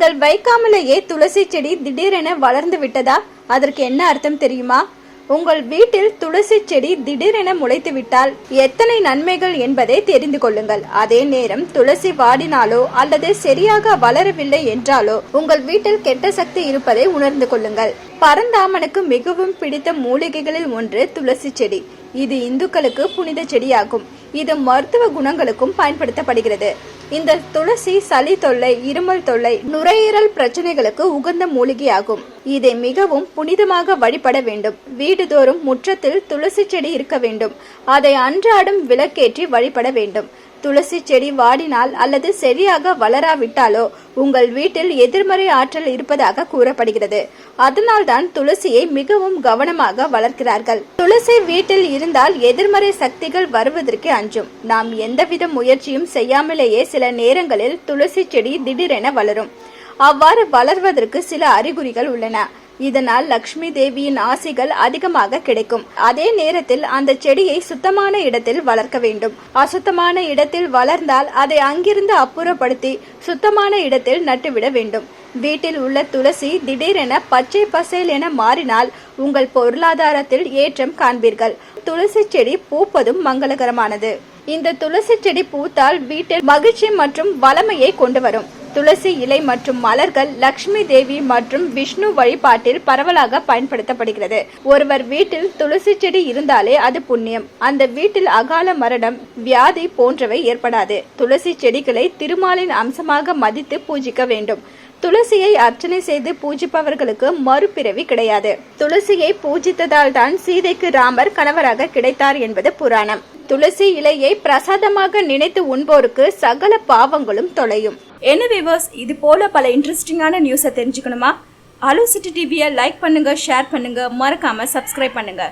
நீங்கள் வைக்காமலேயே துளசி செடி திடீரென வளர்ந்து விட்டதா? அதற்கு என்ன அர்த்தம் தெரியுமா? உங்கள் வீட்டில் துளசி செடி திடீரென முளைத்து விட்டால் எத்தனை நன்மைகள் என்பதை தெரிந்து கொள்ளுங்கள். அதே நேரம் துளசி வாடினாலோ அல்லது சரியாக வளரவில்லை என்றாலோ உங்கள் வீட்டில் கெட்ட சக்தி இருப்பதை உணர்ந்து கொள்ளுங்கள். பரந்தாமனுக்கு மிகவும் பிடித்த மூலிகைகளில் ஒன்று துளசி செடி. இது இந்துக்களுக்கு புனித செடியாகும். இது மருத்துவ குணங்களுக்கும் பயன்படுத்தப்படுகிறது. இந்த துளசி சளி தொல்லை, இருமல் தொல்லை, நுரையீரல் பிரச்சனைகளுக்கு உகந்த மூலிகையாகும். இதை மிகவும் புனிதமாக வழிபட வேண்டும். வீடுதோறும் முற்றத்தில் துளசி செடி இருக்க வேண்டும். அதை அன்றாடம் விளக்கேற்றி வழிபட வேண்டும். துளசி செடி வாடினால் அல்லது சரியாக வளராவிட்டாலோ உங்கள் வீட்டில் எதிர்மறை ஆற்றல் இருப்பதாக கூறப்படுகிறது. அதனால்தான் துளசியை மிகவும் கவனமாக வளர்க்கிறார்கள். துளசி வீட்டில் இருந்தால் எதிர்மறை சக்திகள் வருவதற்கு அஞ்சும். நாம் எந்தவித முயற்சியும் செய்யாமலேயே சில நேரங்களில் துளசி செடி திடீரென வளரும். அவ்வாறு வளர்வதற்கு சில அறிகுறிகள் உள்ளன. இதனால் லக்ஷ்மி தேவியின் ஆசிகள் அதிகமாக கிடைக்கும். அதே நேரத்தில் அந்த செடியை சுத்தமான இடத்தில் வளர்க்க வேண்டும். அசுத்தமான இடத்தில் வளர்ந்தால் அதை அங்கிருந்து அப்புறப்படுத்தி சுத்தமான இடத்தில் நட்டுவிட வேண்டும். வீட்டில் உள்ள துளசி திடீரென பச்சை பசேல் என மாறினால் உங்கள் பொருளாதாரத்தில் ஏற்றம் காண்பீர்கள். துளசி செடி பூப்பதும் மங்களகரமானது. இந்த துளசி செடி பூத்தால் வீட்டில் மகிழ்ச்சி மற்றும் வளமையை கொண்டு வரும். துளசி இலை மற்றும் மலர்கள் லக்ஷ்மி தேவி மற்றும் விஷ்ணு வழிபாட்டில் பரவலாக பயன்படுத்தப்படுகிறது. ஒருவர் வீட்டில் துளசி செடி இருந்தாலே அது புண்ணியம். அந்த வீட்டில் அகால மரணம், வியாதி போன்றவை ஏற்படாது. துளசி செடிகளை திருமாலின் அம்சமாக மதித்து பூஜிக்க வேண்டும். துளசியை அர்ச்சனை செய்து பூஜிப்பவர்களுக்கு மறுபிறவி கிடையாது. துளசியை பூஜித்ததால் தான் சீதைக்கு ராமர் கணவராக கிடைத்தார் என்பது புராணம். துளசி இலையை பிரசாதமாக நினைத்து உண்போருக்கு சகல பாவங்களும் தொலையும். என்ன வியூவர்ஸ், இது போல பல இன்ட்ரெஸ்டிங்கான நியூஸை தெரிஞ்சுக்கணுமா? அலோ சிட்டி டிவியை லைக் பண்ணுங்க, ஷேர் பண்ணுங்க, மறக்காம சப்ஸ்கிரைப் பண்ணுங்க.